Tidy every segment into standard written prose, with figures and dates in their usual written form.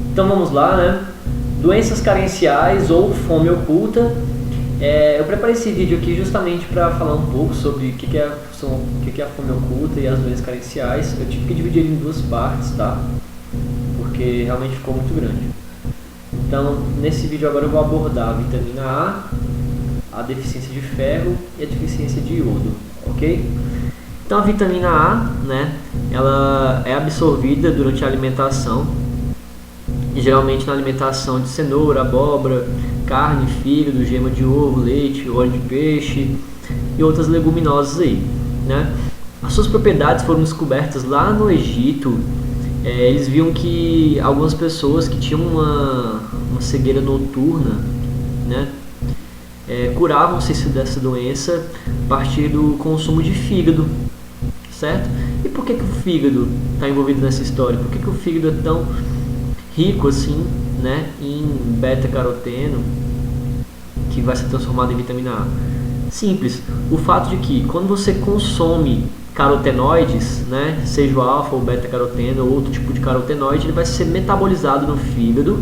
Então vamos lá, né? Doenças carenciais ou fome oculta. Eu preparei esse vídeo aqui justamente para falar um pouco sobre o que é a fome oculta e as doenças carenciais. Eu tive que dividir ele em duas partes, tá? Porque realmente ficou muito grande. Então, nesse vídeo agora eu vou abordar a vitamina A deficiência de ferro e a deficiência de iodo, ok? Então a vitamina A, né, ela é absorvida durante a alimentação, e geralmente na alimentação de cenoura, abóbora, carne, fígado, gema de ovo, leite, óleo de peixe e outras leguminosas aí, né? As suas propriedades foram descobertas lá no Egito. Eles viam que algumas pessoas que tinham uma cegueira noturna, né, curavam-se dessa doença a partir do consumo de fígado, certo? E por que o fígado está envolvido nessa história? Por que o fígado é tão rico assim, né, em beta-caroteno, que vai ser transformado em vitamina A? Simples, o fato de que quando você consome carotenoides, né, seja o alfa ou beta-caroteno ou outro tipo de carotenoide, ele vai ser metabolizado no fígado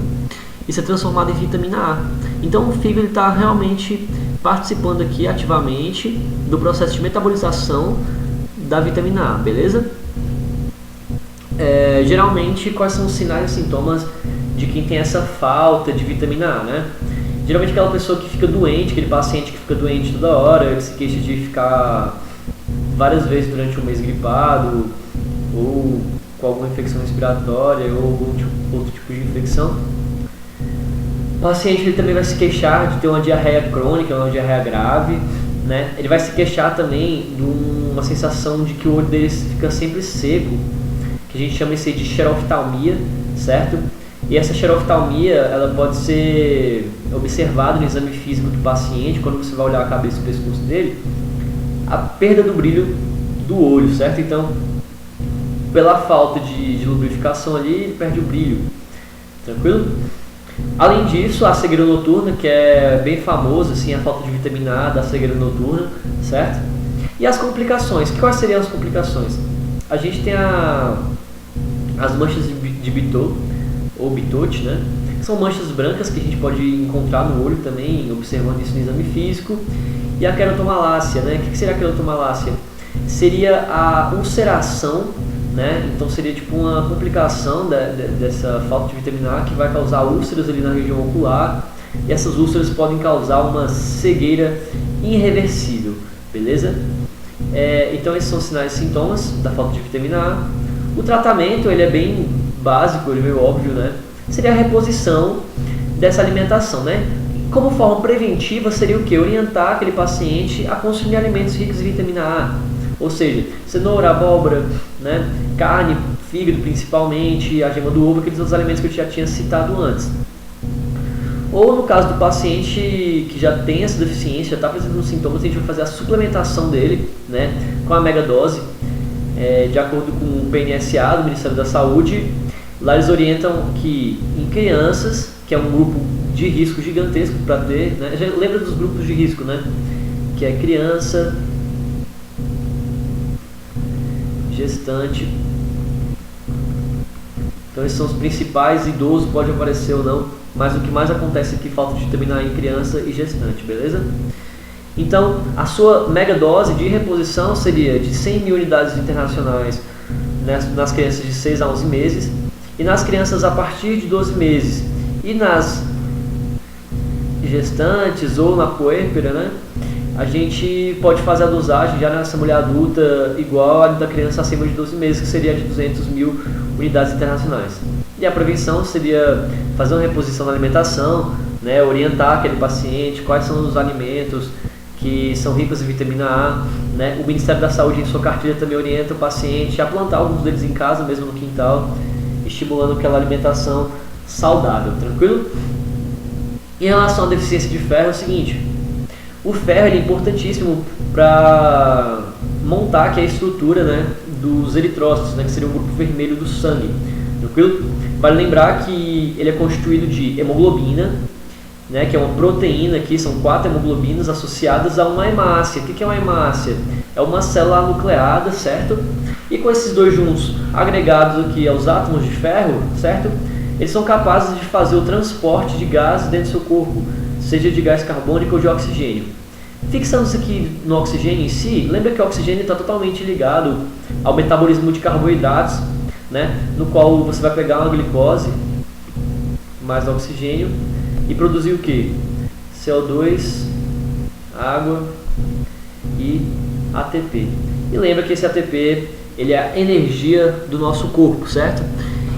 e ser transformado em vitamina A. Então o fígado está realmente participando aqui ativamente do processo de metabolização da vitamina A, beleza? Geralmente, quais são os sinais e sintomas de quem tem essa falta de vitamina A, né? Geralmente aquela pessoa que fica doente, aquele paciente que fica doente toda hora, ele se queixa de ficar várias vezes durante um mês gripado, ou com alguma infecção respiratória, ou algum outro tipo de infecção. O paciente ele também vai se queixar de ter uma diarreia crônica, uma diarreia grave, né? Ele vai se queixar também de uma sensação de que o olho dele fica sempre seco, que a gente chama isso aí de xeroftalmia, certo? E essa xeroftalmia, ela pode ser observada no exame físico do paciente, quando você vai olhar a cabeça e o pescoço dele, a perda do brilho do olho, certo? Então, pela falta de lubrificação ali, ele perde o brilho, tranquilo? Além disso, a cegueira noturna, que é bem famosa, assim, a falta de vitamina A da cegueira noturna, certo? E as complicações, quais seriam as complicações? A gente tem as manchas de Bitot, ou Bitot, né? São manchas brancas que a gente pode encontrar no olho também, observando isso no exame físico. E a querotomalácia, né? O que seria a querotomalácia? Seria a ulceração, né? Então seria tipo uma complicação dessa falta de vitamina A que vai causar úlceras ali na região ocular. E essas úlceras podem causar uma cegueira irreversível, beleza? Então esses são os sinais e sintomas da falta de vitamina A. O tratamento ele é bem básico, ele é meio óbvio, né? Seria a reposição dessa alimentação, né? Como forma preventiva seria o que? Orientar aquele paciente a consumir alimentos ricos em vitamina A, ou seja, cenoura, abóbora, né? Carne, fígado principalmente, a gema do ovo, aqueles outros alimentos que eu já tinha citado antes. Ou no caso do paciente que já tem essa deficiência, já está apresentando sintomas, a gente vai fazer a suplementação dele, né, com a megadose, de acordo com o PNSA do Ministério da Saúde. Lá eles orientam que em crianças, que é um grupo de risco gigantesco para ter, né, já lembra dos grupos de risco, né, que é criança, gestante. Então esses são os principais, idoso pode aparecer ou não, mas o que mais acontece aqui é falta de vitamina A em criança e gestante, beleza? Então a sua mega dose de reposição seria de 100 mil unidades internacionais nas crianças de 6 a 11 meses e nas crianças a partir de 12 meses e nas gestantes ou na puérpera, né? A gente pode fazer a dosagem já nessa mulher adulta igual a da criança acima de 12 meses, que seria de 200 mil unidades internacionais. E a prevenção seria fazer uma reposição na alimentação, né, orientar aquele paciente quais são os alimentos que são ricos em vitamina A, né? O Ministério da Saúde em sua cartilha também orienta o paciente a plantar alguns deles em casa, mesmo no quintal, estimulando aquela alimentação saudável, tranquilo? Em relação à deficiência de ferro é o seguinte: o ferro é importantíssimo para montar aqui a estrutura, né, dos eritrócitos, né, que seria o grupo vermelho do sangue, tranquilo? Vale lembrar que ele é constituído de hemoglobina, né, que é uma proteína aqui, são 4 hemoglobinas associadas a uma hemácia. O que é uma hemácia? É uma célula nucleada, certo? E com esses dois juntos, agregados aqui aos átomos de ferro, certo? eles são capazes de fazer o transporte de gases dentro do seu corpo, seja de gás carbônico ou de oxigênio. Fixando-se aqui no oxigênio em si, lembra que o oxigênio está totalmente ligado ao metabolismo de carboidratos, né? No qual você vai pegar uma glicose mais oxigênio e produzir o que? CO2, água e ATP. E lembra que esse ATP ele é a energia do nosso corpo, certo?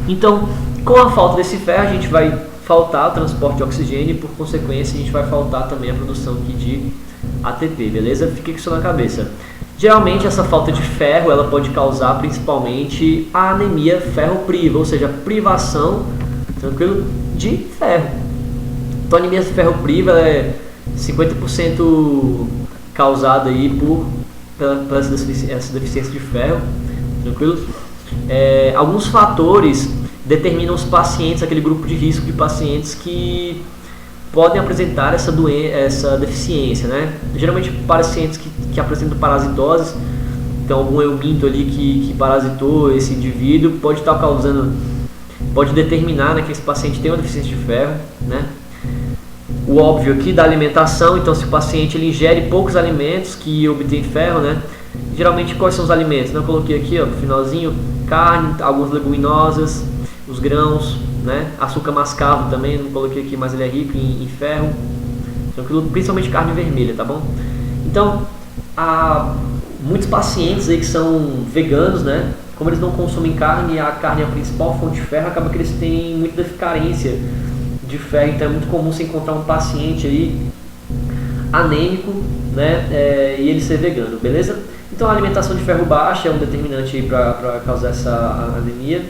Então, com a falta desse ferro, a gente vai faltar o transporte de oxigênio e, por consequência, a gente vai faltar também a produção aqui de ATP, beleza? Fique com isso na cabeça. Geralmente, essa falta de ferro ela pode causar principalmente a anemia ferropriva, ou seja, privação, tranquilo, de ferro. Então, a anemia ferropriva é 50% causada aí pela essa deficiência de ferro, tranquilo? Alguns fatores determinam os pacientes, aquele grupo de risco de pacientes que podem apresentar essa deficiência, né? Geralmente pacientes que apresentam parasitoses, então algum euminto ali que parasitou esse indivíduo pode estar causando, pode determinar, né, que esse paciente tem uma deficiência de ferro, né? O óbvio aqui da alimentação, então se o paciente ele ingere poucos alimentos que obtém ferro, né? Geralmente quais são os alimentos? Eu coloquei aqui, ó, no finalzinho, carne, algumas leguminosas, os grãos, né? Açúcar mascavo também, não coloquei aqui, mas ele é rico em ferro, tranquilo? Principalmente carne vermelha, tá bom? Então, há muitos pacientes aí que são veganos, né? Como eles não consomem carne, a carne é a principal fonte de ferro, acaba que eles têm muita carência de ferro, então é muito comum você encontrar um paciente aí anêmico, né? E ele ser vegano, beleza? Então a alimentação de ferro baixa é um determinante aí para causar essa anemia.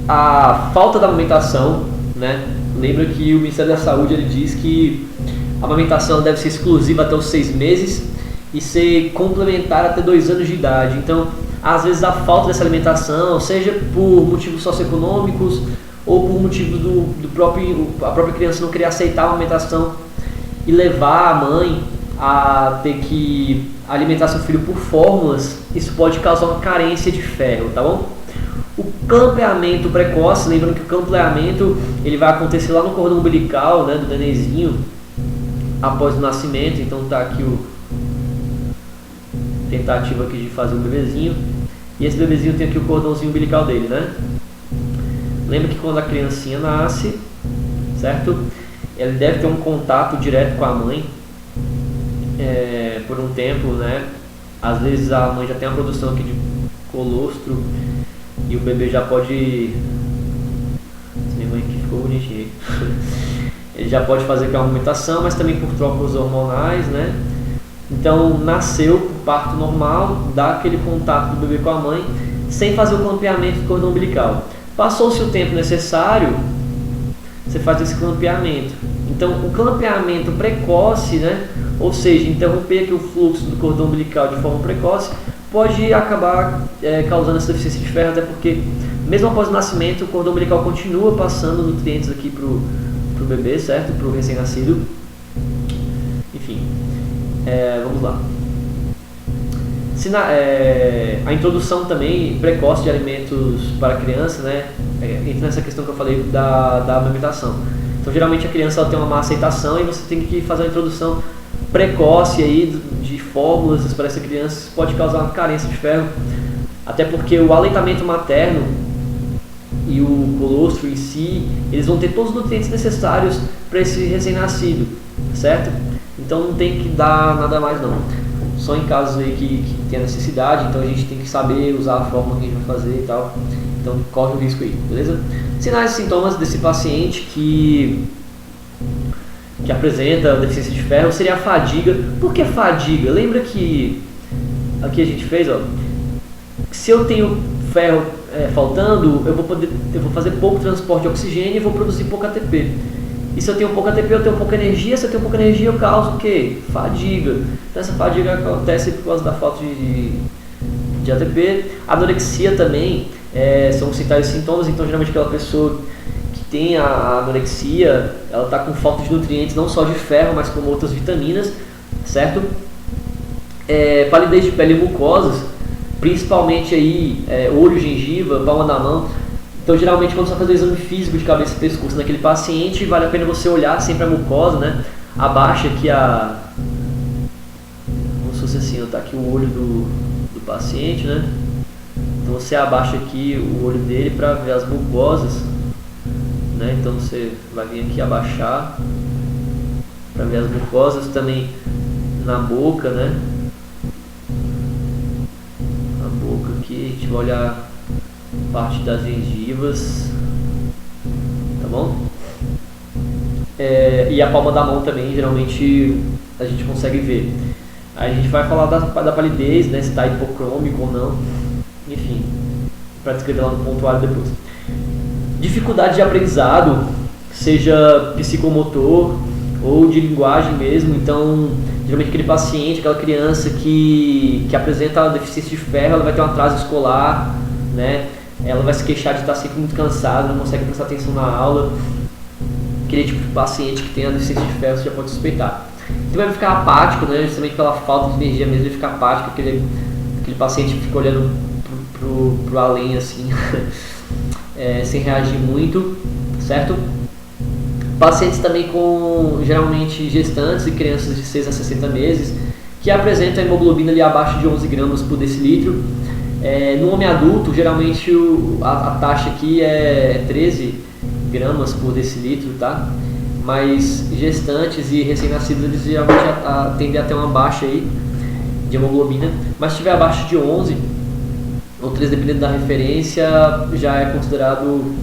A falta da amamentação, né? Lembra que o Ministério da Saúde ele diz que a amamentação deve ser exclusiva até os 6 meses e ser complementar até 2 anos de idade. Então, às vezes a falta dessa alimentação, seja por motivos socioeconômicos ou por motivos a própria criança não querer aceitar a amamentação e levar a mãe a ter que alimentar seu filho por fórmulas, isso pode causar uma carência de ferro, tá bom? O clampamento precoce, lembrando que o clampamento ele vai acontecer lá no cordão umbilical, né, do nenenzinho após o nascimento. Então tá aqui o tentativa aqui de fazer um bebezinho, e esse bebezinho tem aqui o cordãozinho umbilical dele, né? Lembra que quando a criancinha nasce, certo? Ele deve ter um contato direto com a mãe por um tempo, né? Às vezes a mãe já tem a produção aqui de colostro e o bebê já pode... Minha mãe aqui ficou bonitinho. Ele já pode fazer com a amamentação, mas também por trocas hormonais, né? Então nasceu por parto normal, dá aquele contato do bebê com a mãe, sem fazer o clampeamento do cordão umbilical. Passou-se o tempo necessário, você faz esse clampeamento. Então o clampeamento precoce, né? Ou seja, interromper aqui o fluxo do cordão umbilical de forma precoce, pode acabar causando essa deficiência de ferro, até porque mesmo após o nascimento o cordão umbilical continua passando nutrientes aqui para o bebê, certo? Para o recém-nascido. Enfim, vamos lá. A introdução também precoce de alimentos para a criança, né? Entra nessa questão que eu falei da amamentação. Então geralmente a criança ela tem uma má aceitação e você tem que fazer uma introdução precoce aí de fórmulas para essa criança. Isso pode causar uma carência de ferro, até porque o aleitamento materno e o colostro em si, eles vão ter todos os nutrientes necessários para esse recém-nascido, certo? Então não tem que dar nada mais não, só em casos aí que tem a necessidade. Então a gente tem que saber usar a fórmula que a gente vai fazer e tal, então corre o risco aí, beleza? Sinais e sintomas desse paciente que apresenta deficiência de ferro seria a fadiga. Por que fadiga? Lembra que aqui a gente fez, ó, se eu tenho ferro faltando, eu vou fazer pouco transporte de oxigênio e vou produzir pouco ATP. E se eu tenho pouco ATP, eu tenho pouca energia. Se eu tenho pouca energia, eu causo o quê? Fadiga. Então essa fadiga acontece por causa da falta de ATP. Anorexia também são sinais e sintomas. Então geralmente aquela pessoa que tem a anorexia, ela está com falta de nutrientes, não só de ferro, mas como outras vitaminas, certo? Palidez de pele e mucosas, principalmente aí olho, gengiva, palma da mão. Então, geralmente, quando você vai fazer o exame físico de cabeça e pescoço naquele paciente, vale a pena você olhar sempre a mucosa, né? Abaixa aqui como se fosse assim, tá aqui o olho do paciente, né? Então você abaixa aqui o olho dele para ver as mucosas, né? Então você vai vir aqui abaixar para ver as mucosas, também na boca, né? Na boca aqui, a gente vai olhar parte das gengivas, tá bom? E a palma da mão também, geralmente a gente consegue ver. Aí a gente vai falar da palidez, né? Se está hipocrômico ou não, enfim, para descrever lá no pontuário depois. Dificuldade de aprendizado, seja psicomotor ou de linguagem mesmo. Então, geralmente aquele paciente, aquela criança que apresenta deficiência de ferro, ela vai ter um atraso escolar, né? Ela vai se queixar de estar sempre muito cansada, não consegue prestar atenção na aula. Aquele tipo de paciente que tem a deficiência de ferro, você já pode suspeitar. Então vai ficar apático, né? Justamente pela falta de energia mesmo, ele fica apático, aquele paciente que fica olhando pro além assim, sem reagir muito, certo? Pacientes também com, geralmente, gestantes e crianças de 6 a 60 meses, que apresentam a hemoglobina ali abaixo de 11 gramas por decilitro. No homem adulto, geralmente a taxa aqui é 13 gramas por decilitro, tá? Mas gestantes e recém-nascidos, eles geralmente tendem a ter uma baixa aí de hemoglobina, mas se estiver abaixo de 11 ou 13, dependendo da referência, já é considerado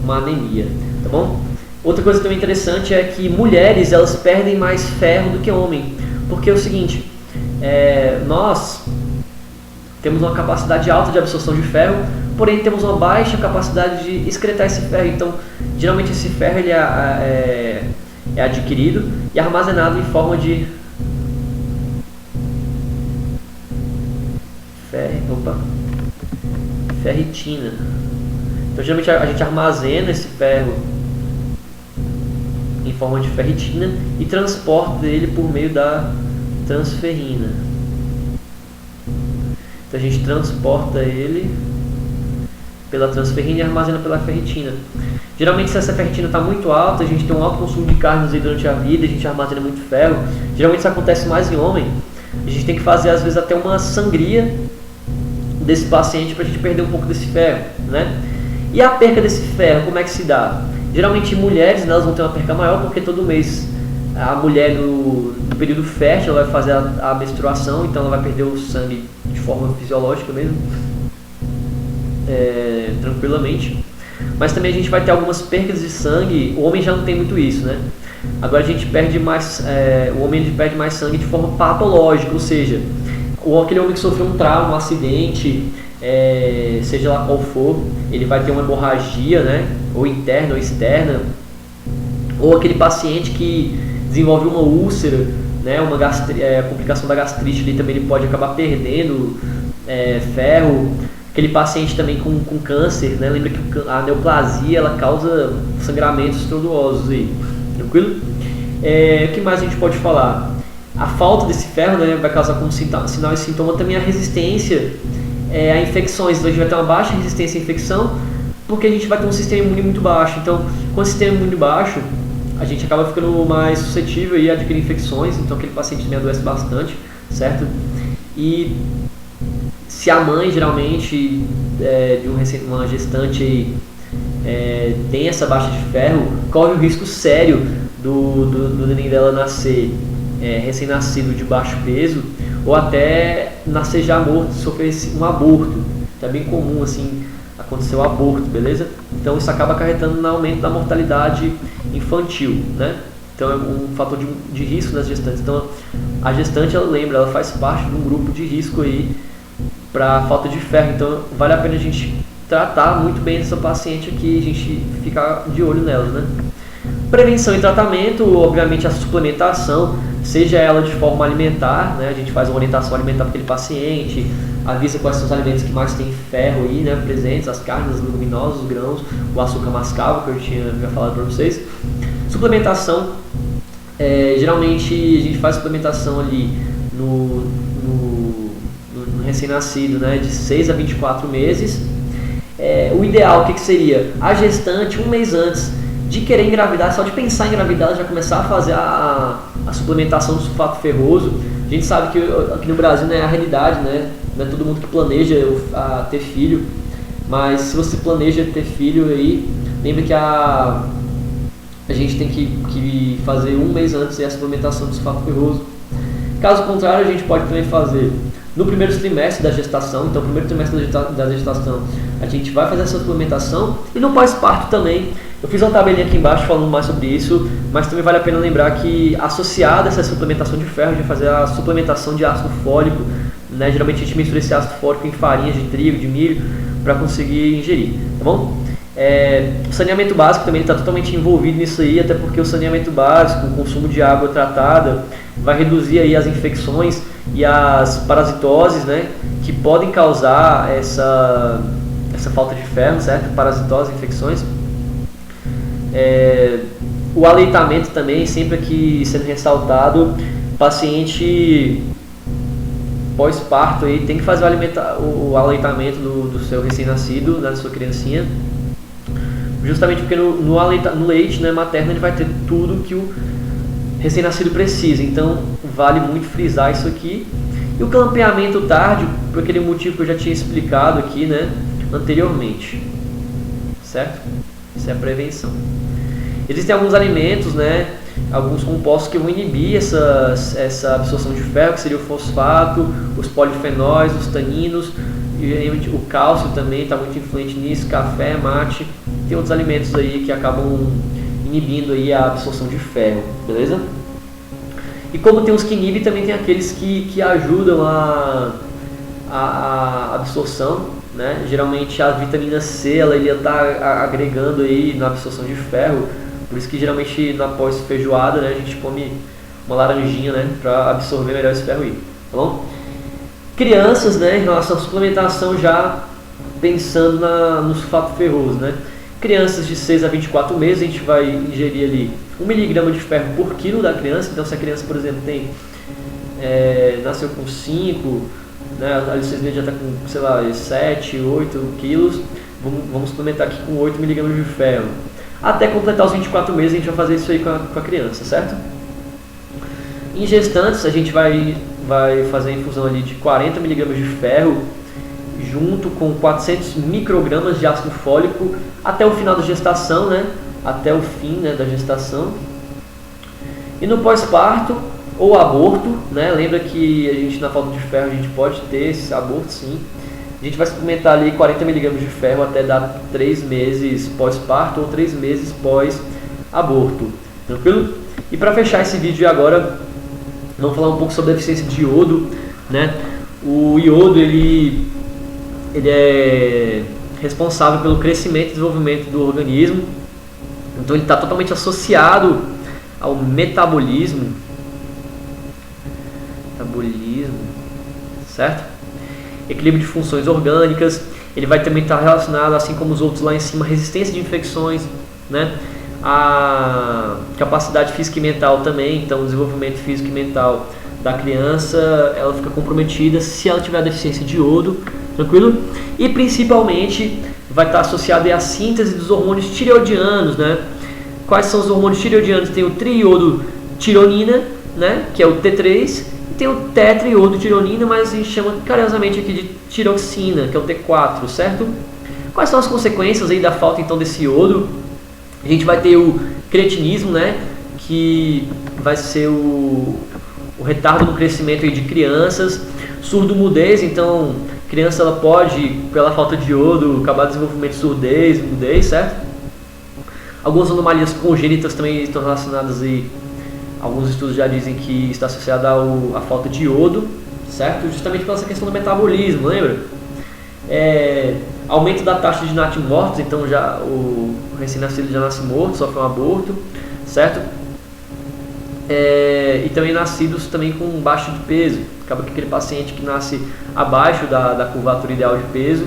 uma anemia, tá bom? Outra coisa também interessante é que mulheres, elas perdem mais ferro do que homem, porque é o seguinte, nós temos uma capacidade alta de absorção de ferro, porém temos uma baixa capacidade de excretar esse ferro. Então, geralmente esse ferro ele é adquirido e armazenado em forma de ferritina. Então, geralmente a gente armazena esse ferro em forma de ferritina e transporta ele por meio da transferrina. Então a gente transporta ele pela transferrina e armazena pela ferritina. Geralmente, se essa ferritina está muito alta, a gente tem um alto consumo de carnes aí durante a vida, a gente armazena muito ferro. Geralmente isso acontece mais em homem. A gente tem que fazer às vezes até uma sangria desse paciente para a gente perder um pouco desse ferro, né? E a perca desse ferro, como é que se dá? Geralmente mulheres, né, elas vão ter uma perca maior porque todo mês a mulher no período fértil ela vai fazer a menstruação, então ela vai perder o sangue de forma fisiológica mesmo, tranquilamente. Mas também a gente vai ter algumas percas de sangue. O homem já não tem muito isso, né? Agora a gente perde mais, o homem ele perde mais sangue de forma patológica, ou seja, aquele homem que sofreu um trauma, um acidente, seja lá qual for, ele vai ter uma hemorragia, né? Ou interna ou externa, ou aquele paciente que desenvolve uma úlcera, né? Uma complicação da gastrite, ali também ele pode acabar perdendo ferro. Aquele paciente também com câncer, né? Lembra que a neoplasia ela causa sangramentos tortuosos aí, tranquilo? O que mais a gente pode falar? A falta desse ferro, né, vai causar como sinal e sintoma também a resistência a infecções. Então a gente vai ter uma baixa resistência à infecção porque a gente vai ter um sistema imune muito baixo. Então, com o sistema imune baixo, a gente acaba ficando mais suscetível a adquirir infecções. Então aquele paciente também adoece bastante, certo? E se a mãe, geralmente, de uma gestante tem essa baixa de ferro, corre o risco sério do neném dela nascer recém-nascido de baixo peso, ou até nascer já morto, sofrer um aborto. É bem comum assim acontecer o aborto, beleza? Então isso acaba acarretando no aumento da mortalidade infantil, né? Então é um fator de risco nas gestantes. Então a gestante, ela faz parte de um grupo de risco aí para falta de ferro. Então vale a pena a gente tratar muito bem essa paciente aqui, a gente ficar de olho nela, né? Prevenção e tratamento, obviamente a suplementação, seja ela de forma alimentar, né? A gente faz uma orientação alimentar para aquele paciente, avisa quais são os alimentos que mais tem ferro aí, né, presentes, as carnes, as leguminosas, os grãos, o açúcar mascavo, que eu tinha falado para vocês. Suplementação, geralmente a gente faz suplementação ali no recém-nascido, né, de 6 a 24 meses. o ideal, o que seria? A gestante, um mês antes de querer engravidar, só de pensar em engravidar, ela já começar a fazer a suplementação do sulfato ferroso. A gente sabe que aqui no Brasil não é a realidade, né? Não é todo mundo que planeja ter filho, mas se você planeja ter filho aí, lembra que a gente tem que fazer um mês antes a suplementação do sulfato ferroso. Caso contrário, a gente pode também fazer no primeiro trimestre da gestação. Então, no primeiro trimestre da gestação, a gente vai fazer essa suplementação, e no pós-parto também. Eu fiz uma tabelinha aqui embaixo falando mais sobre isso, mas também vale a pena lembrar que, associada a essa suplementação de ferro, a gente vai fazer a suplementação de ácido fólico, né? Geralmente a gente mistura esse ácido fólico em farinhas de trigo, de milho, para conseguir ingerir, tá bom? O saneamento básico também está totalmente envolvido nisso aí, até porque o saneamento básico, o consumo de água tratada, vai reduzir aí as infecções e as parasitoses, né, que podem causar essa falta de ferro, certo? Parasitose, infecções. O aleitamento também, sempre aqui sendo ressaltado, paciente pós-parto aí tem que fazer o aleitamento do seu recém-nascido, da sua criancinha, justamente porque no leite, né, materno, ele vai ter tudo que o recém-nascido precisa. Então vale muito frisar isso aqui. E o clampeamento tardio, por aquele motivo que eu já tinha explicado aqui, né, anteriormente, certo? Isso é a prevenção. Existem alguns alimentos, né, alguns compostos que vão inibir essa absorção de ferro, que seria o fosfato, os polifenóis, os taninos, e o cálcio também está muito influente nisso, café, mate. Tem outros alimentos aí que acabam inibindo aí a absorção de ferro, beleza? E como tem os que inibem, também tem aqueles que ajudam a absorção, né? Geralmente a vitamina C, ela está agregando aí na absorção de ferro, por isso que geralmente na pós-feijoada, né, a gente come uma laranjinha, né, para absorver melhor esse ferro aí, tá bom? Crianças, né, em relação à suplementação, já pensando no sulfato ferroso, né? Crianças de 6 a 24 meses, a gente vai ingerir ali 1 mg de ferro por quilo da criança. Então, se a criança, por exemplo, nasceu com 5, né, ali vocês veem já está com, sei lá, 7, 8 quilos, vamos suplementar aqui com 8 mg de ferro. Até completar os 24 meses, a gente vai fazer isso aí com a criança, certo? Em gestantes, a gente vai fazer a infusão ali de 40 mg de ferro, junto com 400 microgramas de ácido fólico, até o final da gestação, né? Até o fim, né, da gestação. E no pós-parto ou aborto, né? Lembra que a gente, na falta de ferro, a gente pode ter esse aborto, sim. A gente vai suplementar ali 40 mg de ferro até dar 3 meses pós-parto ou 3 meses pós-aborto. Tranquilo? E para fechar esse vídeo agora, vamos falar um pouco sobre a deficiência de iodo, né? O iodo, ele é responsável pelo crescimento e desenvolvimento do organismo. Então ele está totalmente associado ao metabolismo, certo? Equilíbrio de funções orgânicas. Ele vai também estar relacionado, assim como os outros lá em cima, resistência de infecções, né? A capacidade física e mental também. Então o desenvolvimento físico e mental da criança, ela fica comprometida se ela tiver deficiência de iodo, tranquilo? E principalmente vai estar associado à síntese dos hormônios tireoidianos, né? Quais são os hormônios tireoidianos? Tem o triiodotironina, né, que é o T3, e tem o tetraiodotironina, mas a gente chama carinhosamente aqui de tiroxina, que é o T4, certo? Quais são as consequências aí da falta então desse iodo? A gente vai ter o cretinismo, né, que vai ser o retardo no crescimento aí de crianças, surdo-mudez. Então criança, ela pode, pela falta de iodo, acabar desenvolvimento de surdez, mudez, certo? Algumas anomalias congênitas também estão relacionadas aí. Alguns estudos já dizem que está associada à falta de iodo, certo? Justamente pela essa questão do metabolismo, lembra? Aumento da taxa de natimortos, então já o recém-nascido já nasce morto, sofre um aborto, certo? E também nascidos também com baixo de peso. Acaba que aquele paciente que nasce abaixo da curvatura ideal de peso,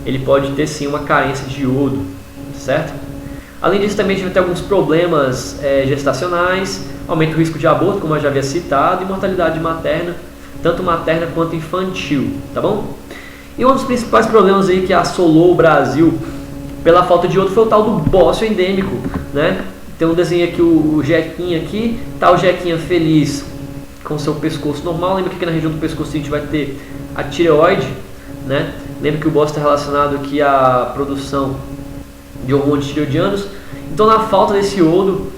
ele pode ter sim uma carência de iodo, certo? Além disso, também a gente vai ter alguns problemas gestacionais, aumenta o risco de aborto, como eu já havia citado, e mortalidade materna, tanto materna quanto infantil, tá bom? E um dos principais problemas aí que assolou o Brasil pela falta de iodo foi o tal do bócio endêmico, né? Tem um desenho aqui, o Jequinha aqui, tá o Jequinha feliz com seu pescoço normal. Lembra que aqui na região do pescoço a gente vai ter a tireoide, né? Lembra que o bócio está relacionado aqui à produção de hormônios tireoidianos. Então, na falta desse iodo,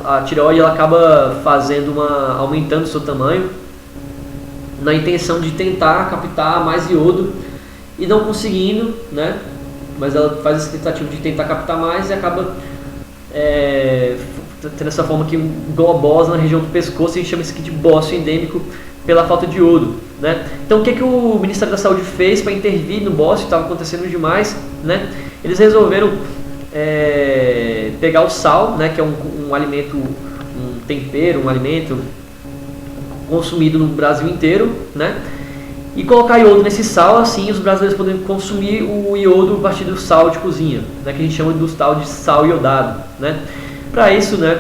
a tireoide ela acaba aumentando o seu tamanho, na intenção de tentar captar mais iodo e não conseguindo, né? Mas ela faz essa tentativa de tentar captar mais e acaba tendo essa forma aqui globosa na região do pescoço. A gente chama isso aqui de bócio endêmico pela falta de iodo, né? Então o que o Ministério da Saúde fez para intervir no bócio? Estava acontecendo demais, né? Eles resolveram pegar o sal, né, que é um alimento, um tempero, um alimento consumido no Brasil inteiro, né, e colocar iodo nesse sal, assim os brasileiros podem consumir o iodo a partir do sal de cozinha, né, que a gente chama do tal de sal iodado, né. Para isso, né,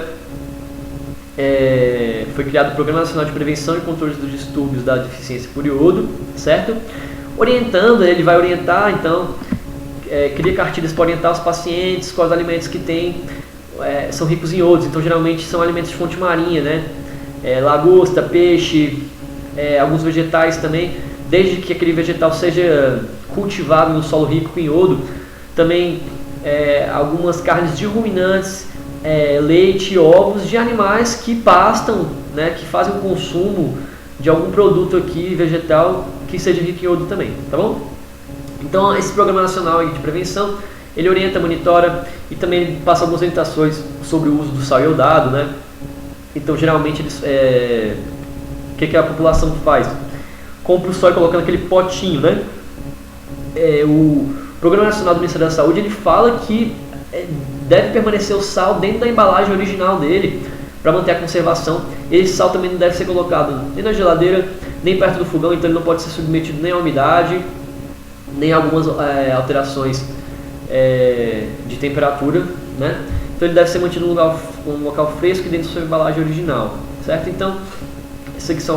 foi criado o Programa Nacional de Prevenção e Controle dos Distúrbios da Deficiência por Iodo, certo? Orientando, ele vai orientar, então, cria cartilhas para orientar os pacientes quais alimentos que são ricos em iodos. Então geralmente são alimentos de fonte marinha, né? Lagosta, peixe, alguns vegetais também, desde que aquele vegetal seja cultivado no solo rico em iodo. Também algumas carnes de ruminantes, leite e ovos de animais que pastam, né? Que fazem o consumo de algum produto aqui vegetal que seja rico em iodo também, tá bom? Então, esse Programa Nacional de Prevenção, ele orienta, monitora e também passa algumas orientações sobre o uso do sal iodado, né? Então, geralmente, o que a população faz? Compra o sal e coloca naquele potinho, né? O Programa Nacional do Ministério da Saúde, ele fala que deve permanecer o sal dentro da embalagem original dele, para manter a conservação. Esse sal também não deve ser colocado nem na geladeira, nem perto do fogão, então ele não pode ser submetido nem à umidade, nem algumas alterações de temperatura, né? Então ele deve ser mantido em um local fresco e dentro da sua embalagem original, certo? Então, esses aqui são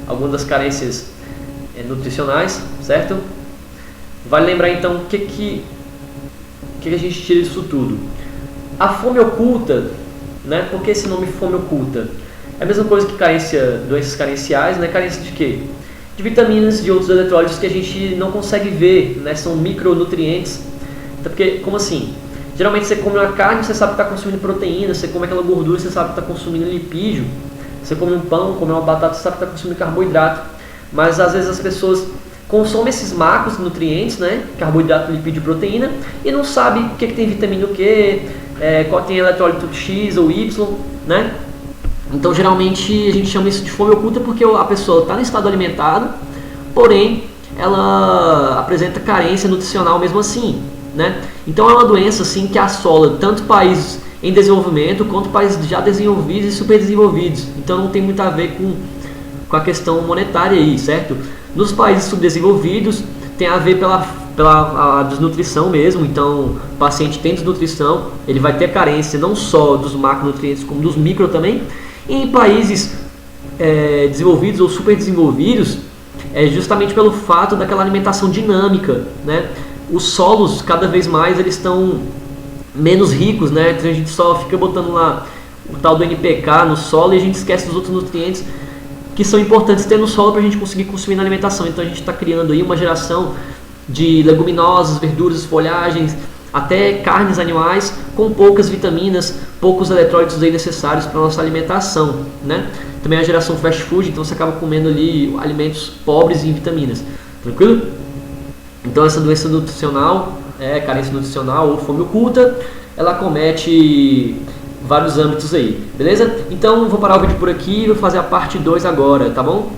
algumas das carências nutricionais, certo? Vale lembrar então o que a gente tira disso tudo. A fome oculta, né? Por que esse nome fome oculta? É a mesma coisa que doenças carenciais, né? Carência de quê? De vitaminas, de outros eletrólitos que a gente não consegue ver, né? São micronutrientes. Então, porque, como assim? Geralmente você come uma carne, você sabe que está consumindo proteína, você come aquela gordura, você sabe que está consumindo lipídio, você come um pão, come uma batata, você sabe que está consumindo carboidrato. Mas às vezes as pessoas consomem esses macronutrientes, né? Carboidrato, lipídio e proteína, e não sabe o que tem vitamina o que, qual tem eletrólito X ou Y, né? Então, geralmente, a gente chama isso de fome oculta porque a pessoa está no estado alimentado, porém, ela apresenta carência nutricional mesmo assim, né? Então, é uma doença assim, que assola tanto países em desenvolvimento quanto países já desenvolvidos e superdesenvolvidos. Então, não tem muito a ver com a questão monetária aí, certo? Nos países subdesenvolvidos, tem a ver pela desnutrição mesmo. Então, o paciente tem desnutrição, ele vai ter carência não só dos macronutrientes, como dos micro também. E em países desenvolvidos ou superdesenvolvidos, justamente pelo fato daquela alimentação dinâmica, né? Os solos, cada vez mais, eles estão menos ricos, né? Então, a gente só fica botando lá o tal do NPK no solo e a gente esquece dos outros nutrientes que são importantes ter no solo para a gente conseguir consumir na alimentação. Então, a gente está criando aí uma geração de leguminosas, verduras, folhagens, até carnes animais com poucas vitaminas, poucos eletrólitos aí necessários para a nossa alimentação, né? Também a geração fast food, então você acaba comendo ali alimentos pobres em vitaminas, tranquilo? Então essa doença nutricional, carência nutricional ou fome oculta, ela comete vários âmbitos aí, beleza? Então vou parar o vídeo por aqui e vou fazer a parte 2 agora, tá bom?